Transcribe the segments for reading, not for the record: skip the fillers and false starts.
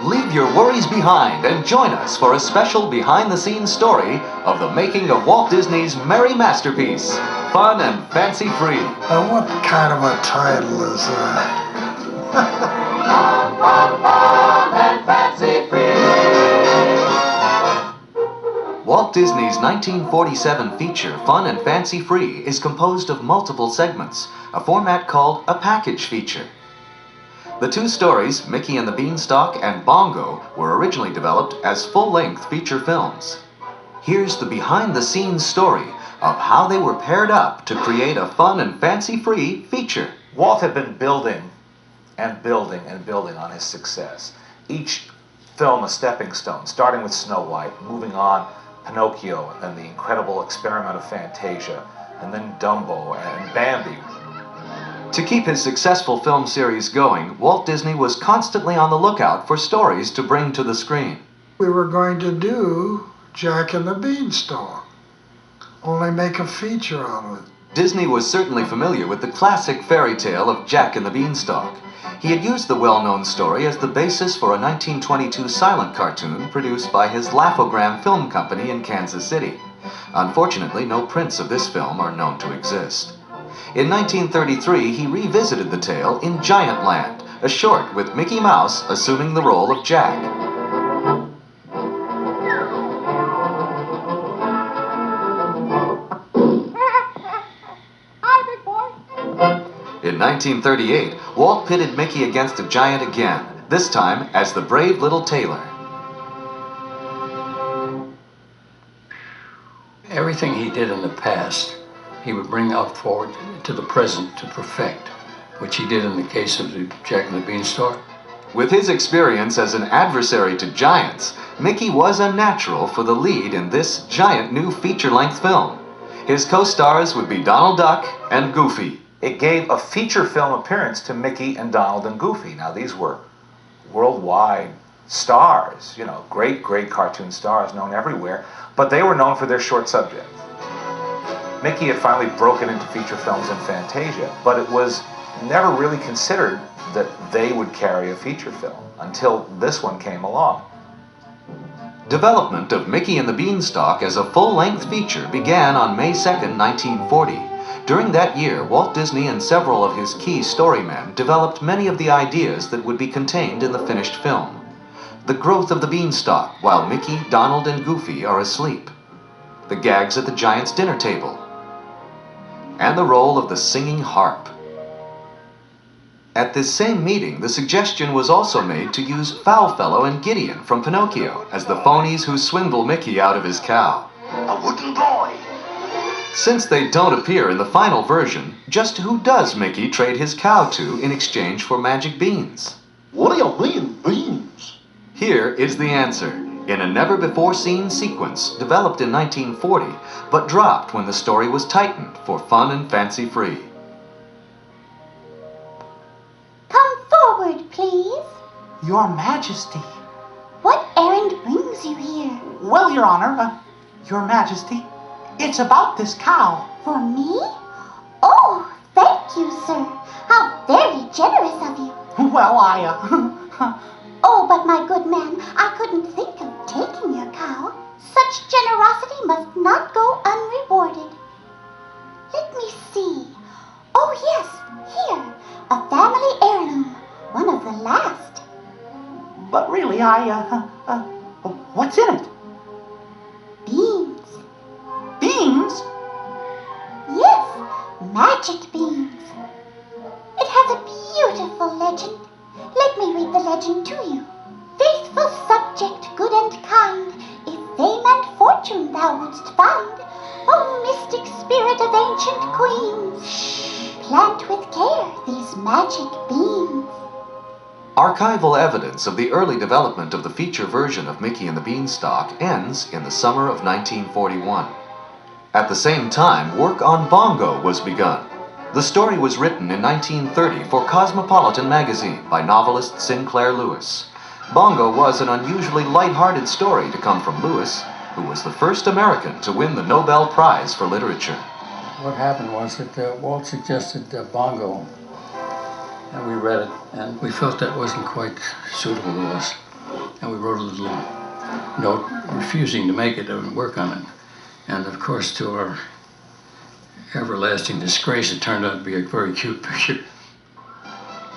Leave your worries behind and join us for a special behind-the-scenes story of the making of Walt Disney's merry masterpiece, Fun and Fancy Free. What kind of a title is that? Fun and Fancy Free. Walt Disney's 1947 feature, Fun and Fancy Free, is composed of multiple segments, a format called a package feature. The two stories, Mickey and the Beanstalk and Bongo, were originally developed as full-length feature films. Here's the behind-the-scenes story of how they were paired up to create a fun and fancy-free feature. Walt had been building and building and building on his success. Each film a stepping stone, starting with Snow White, moving on Pinocchio, and then The Incredible Experiment of Fantasia, and then Dumbo and Bambi. To keep his successful film series going, Walt Disney was constantly on the lookout for stories to bring to the screen. We were going to do Jack and the Beanstalk, only make a feature out of it. Disney was certainly familiar with the classic fairy tale of Jack and the Beanstalk. He had used the well-known story as the basis for a 1922 silent cartoon produced by his Laugh-O-Gram film company in Kansas City. Unfortunately, no prints of this film are known to exist. In 1933, he revisited the tale in Giant Land, a short with Mickey Mouse assuming the role of Jack. In 1938, Walt pitted Mickey against a giant again, this time as the brave little tailor. Everything he did in the past, he would bring out forward to the present to perfect, which he did in the case of the Jack and the Beanstalk. With his experience as an adversary to giants, Mickey was a natural for the lead in this giant new feature-length film. His co-stars would be Donald Duck and Goofy. It gave a feature film appearance to Mickey and Donald and Goofy. Now, these were worldwide stars, great cartoon stars known everywhere, but they were known for their short subjects. Mickey had finally broken into feature films in Fantasia, but it was never really considered that they would carry a feature film until this one came along. Development of Mickey and the Beanstalk as a full-length feature began on May 2nd, 1940. During that year, Walt Disney and several of his key storymen developed many of the ideas that would be contained in the finished film. The growth of the beanstalk while Mickey, Donald, and Goofy are asleep. The gags at the giant's dinner table. And the role of the singing harp. At this same meeting, the suggestion was also made to use Foulfellow and Gideon from Pinocchio as the phonies who swindle Mickey out of his cow. A wooden boy! Since they don't appear in the final version, just who does Mickey trade his cow to in exchange for magic beans? What do you mean, beans? Here is the answer, in a never-before-seen sequence developed in 1940, but dropped when the story was tightened for Fun and Fancy Free. Come forward, please. Your Majesty. What errand brings you here? Well, Your Honor, Your Majesty, it's about this cow. For me? Oh, thank you, sir. How very generous of you. Well, Oh, but my good man, I couldn't think of taking your cow. Such generosity must not go unrewarded. Let me see. Oh, yes, here. A family heirloom. One of the last. But really, what's in it? Beans. Beans? Yes, magic beans. It has a beautiful legend. Let me read the legend to you. Faithful subject, good and kind, if fame and fortune thou wouldst find, O mystic spirit of ancient queens, plant with care these magic beans. Archival evidence of the early development of the feature version of Mickey and the Beanstalk ends in the summer of 1941. At the same time, work on Bongo was begun. The story was written in 1930 for Cosmopolitan magazine by novelist Sinclair Lewis. Bongo was an unusually light-hearted story to come from Lewis, who was the first American to win the Nobel Prize for Literature. What happened was that Walt suggested Bongo, and we read it, and we felt that wasn't quite suitable to us. and we wrote a little note refusing to make it and work on it. And of course, to our everlasting disgrace, it turned out to be a very cute picture.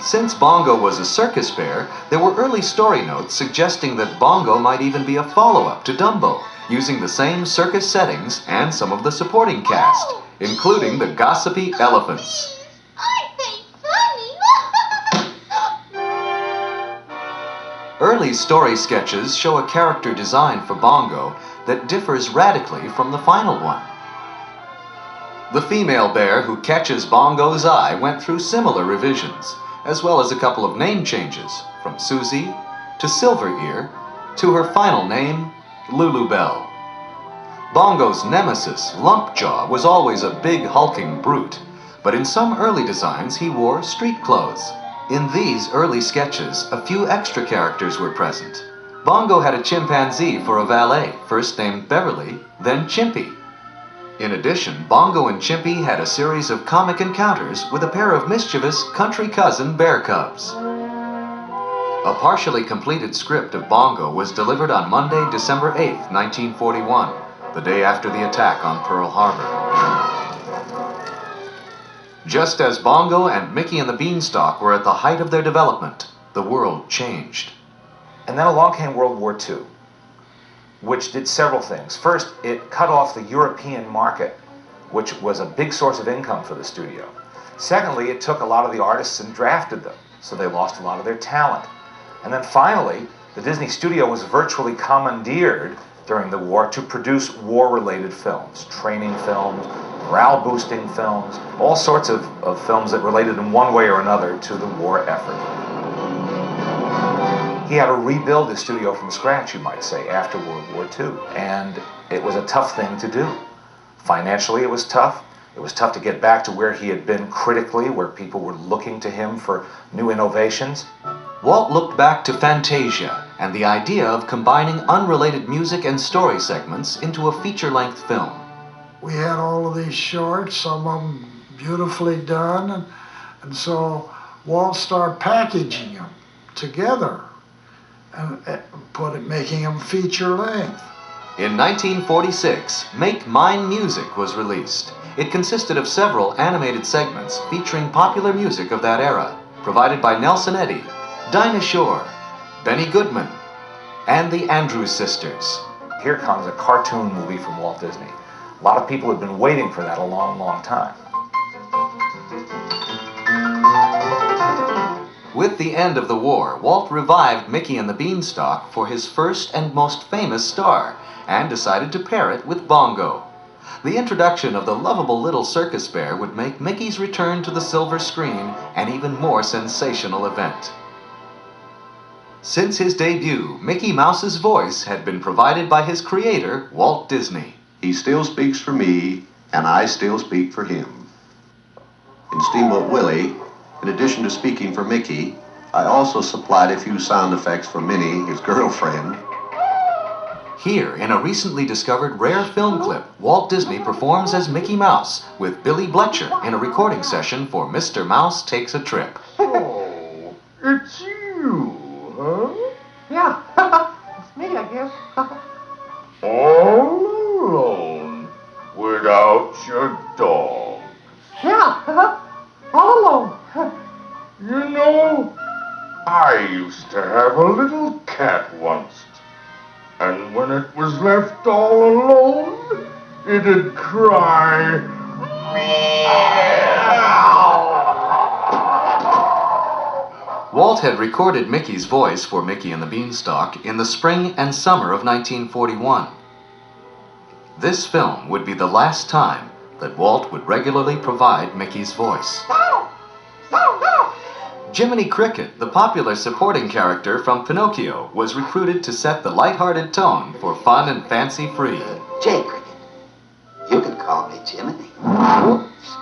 Since Bongo was a circus bear, there were early story notes suggesting that Bongo might even be a follow-up to Dumbo, using the same circus settings and some of the supporting cast, including the gossipy elephants. Aren't they funny? Early story sketches show a character design for Bongo that differs radically from the final one. The female bear who catches Bongo's eye went through similar revisions, as well as a couple of name changes, from Susie to Silver Ear to her final name, Lulubelle. Bongo's nemesis, Lumpjaw, was always a big hulking brute, but in some early designs he wore street clothes. In these early sketches, a few extra characters were present. Bongo had a chimpanzee for a valet, first named Beverly, then Chimpy. In addition, Bongo and Chimpy had a series of comic encounters with a pair of mischievous country cousin bear cubs. A partially completed script of Bongo was delivered on Monday, December 8, 1941, the day after the attack on Pearl Harbor. Just as Bongo and Mickey and the Beanstalk were at the height of their development, the world changed. And then along came World War II, which did several things. First, it cut off the European market, which was a big source of income for the studio. Secondly, it took a lot of the artists and drafted them, so they lost a lot of their talent. And then finally, the Disney studio was virtually commandeered during the war to produce war-related films, training films, morale-boosting films, all sorts of films that related in one way or another to the war effort. He had to rebuild his studio from scratch, you might say, after World War II. And it was a tough thing to do. Financially, it was tough. It was tough to get back to where he had been critically, where people were looking to him for new innovations. Walt looked back to Fantasia and the idea of combining unrelated music and story segments into a feature-length film. We had all of these shorts, some of them beautifully done, and so Walt started packaging them together and making them feature-length. In 1946, Make Mine Music was released. It consisted of several animated segments featuring popular music of that era, provided by Nelson Eddy, Dinah Shore, Benny Goodman, and the Andrews Sisters. Here comes a cartoon movie from Walt Disney. A lot of people had been waiting for that a long, long time. With the end of the war, Walt revived Mickey and the Beanstalk for his first and most famous star, and decided to pair it with Bongo. The introduction of the lovable little circus bear would make Mickey's return to the silver screen an even more sensational event. Since his debut, Mickey Mouse's voice had been provided by his creator, Walt Disney. He still speaks for me, and I still speak for him. In Steamboat Willie, in addition to speaking for Mickey, I also supplied a few sound effects for Minnie, his girlfriend. Here, in a recently discovered rare film clip, Walt Disney performs as Mickey Mouse with Billy Bletcher in a recording session for Mr. Mouse Takes a Trip. Oh, it's you, huh? Yeah, it's me, I guess. All alone, without your dog. Yeah, all alone. You know, I used to have a little cat once. And when it was left all alone, it'd cry, meow. Walt had recorded Mickey's voice for Mickey and the Beanstalk in the spring and summer of 1941. This film would be the last time that Walt would regularly provide Mickey's voice. Jiminy Cricket, the popular supporting character from Pinocchio, was recruited to set the lighthearted tone for fun and fancy-free. Jay Cricket. You can call me Jiminy. Oops.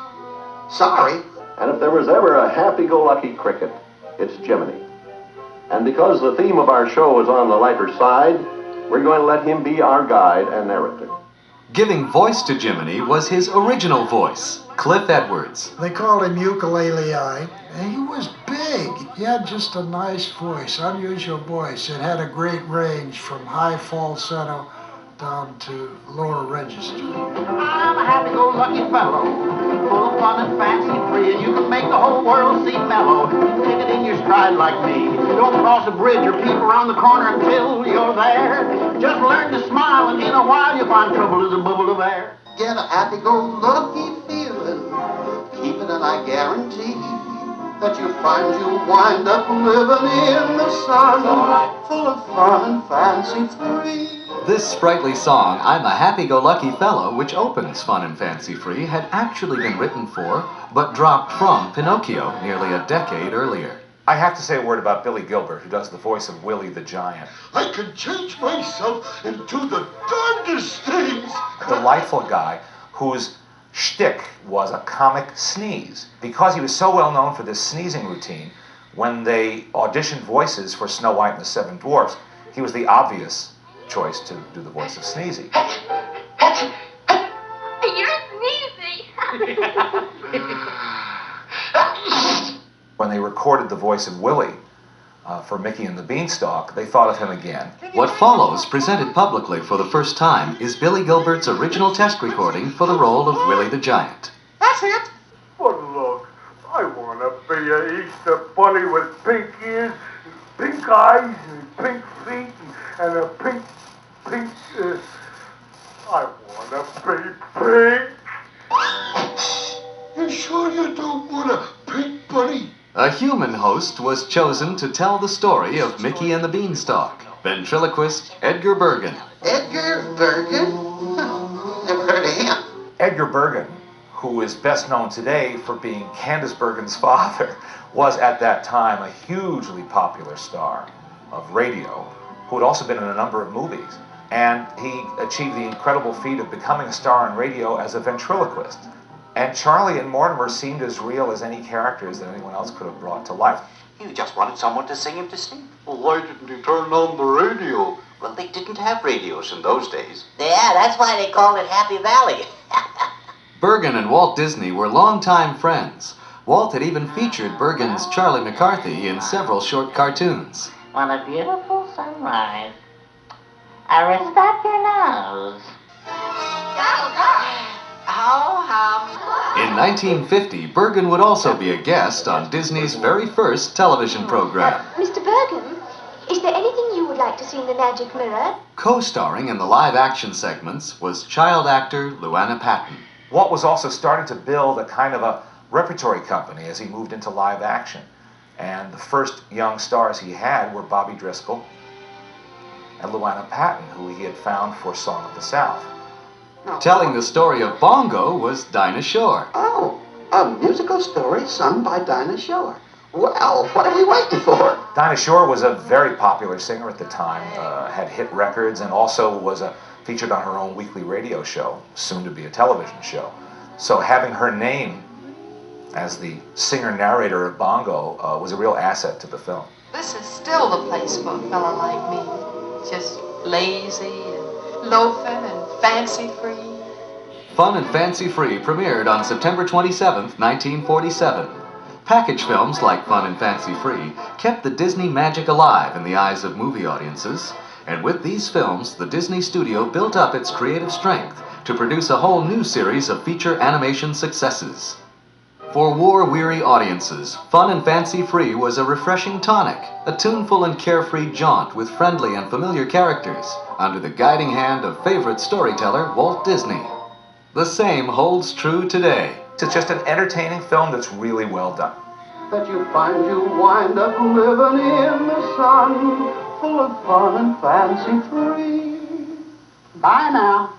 Sorry. And if there was ever a happy-go-lucky cricket, it's Jiminy. And because the theme of our show is on the lighter side, we're going to let him be our guide and narrator. Giving voice to Jiminy was his original voice, Cliff Edwards. They called him Ukulele-Eye, and he was big. He had just a nice voice, unusual voice. It had a great range from high falsetto down to lower register. I'm a happy-go-lucky fellow, full of fun and fancy free, and you can make the whole world seem mellow. Take it in your stride like me. Don't cross a bridge or peep around the corner until you're there. Just learn to smile, and in a while you'll find trouble is a bubble of air. Get a happy-go-lucky feeling, keep it and I guarantee that you'll find you'll wind up living in the sun, full of fun and fancy free. This sprightly song, I'm a Happy-Go-Lucky Fellow, which opens Fun and Fancy Free, had actually been written for, but dropped from, Pinocchio nearly a decade earlier. I have to say a word about Billy Gilbert, who does the voice of Willie the Giant. I can change myself into the darndest things. Delightful guy whose shtick was a comic sneeze. Because he was so well known for this sneezing routine, when they auditioned voices for Snow White and the Seven Dwarfs, he was the obvious choice to do the voice of Sneezy. You're sneezy. When they recorded the voice of Willie for Mickey and the Beanstalk, they thought of him again. What follows, presented publicly for the first time, is Billy Gilbert's original test recording for the role of Willie the Giant. That's it. But look, I want to be a Easter bunny with pink ears, pink eyes, and pink feet, and a pink, I want to be pink. You sure you don't want a pink bunny? A human host was chosen to tell the story of Mickey and the Beanstalk, ventriloquist Edgar Bergen. Edgar Bergen? Never heard of him. Edgar Bergen, who is best known today for being Candace Bergen's father, was at that time a hugely popular star of radio, who had also been in a number of movies. And he achieved the incredible feat of becoming a star on radio as a ventriloquist. And Charlie and Mortimer seemed as real as any characters that anyone else could have brought to life. You just wanted someone to sing him to sleep. Well, why didn't you turn on the radio? Well, they didn't have radios in those days. Yeah, that's why they called it Happy Valley. Bergen and Walt Disney were longtime friends. Walt had even featured Bergen's Charlie McCarthy in several short cartoons. On a beautiful sunrise, I respect your nose. In 1950, Bergen would also be a guest on Disney's very first television program. Mr. Bergen, is there anything you would like to see in the Magic Mirror? Co-starring in the live-action segments was child actor Luana Patton. Walt was also starting to build a kind of a repertory company as he moved into live action. And the first young stars he had were Bobby Driscoll and Luana Patton, who he had found for Song of the South. Telling the story of Bongo was Dinah Shore. Oh, a musical story sung by Dinah Shore. Well, what are we waiting for? Dinah Shore was a very popular singer at the time, had hit records, and also was featured on her own weekly radio show, soon to be a television show. So having her name as the singer-narrator of Bongo was a real asset to the film. This is still the place for a fella like me. Just lazy and loafing and fancy-free. Fun and Fancy Free premiered on September 27, 1947. Package films like Fun and Fancy Free kept the Disney magic alive in the eyes of movie audiences, and with these films, the Disney studio built up its creative strength to produce a whole new series of feature animation successes. For war-weary audiences, Fun and Fancy Free was a refreshing tonic, a tuneful and carefree jaunt with friendly and familiar characters, under the guiding hand of favorite storyteller Walt Disney. The same holds true today. It's just an entertaining film that's really well done. That you find you wind up living in the sun, full of fun and fancy free. Bye now.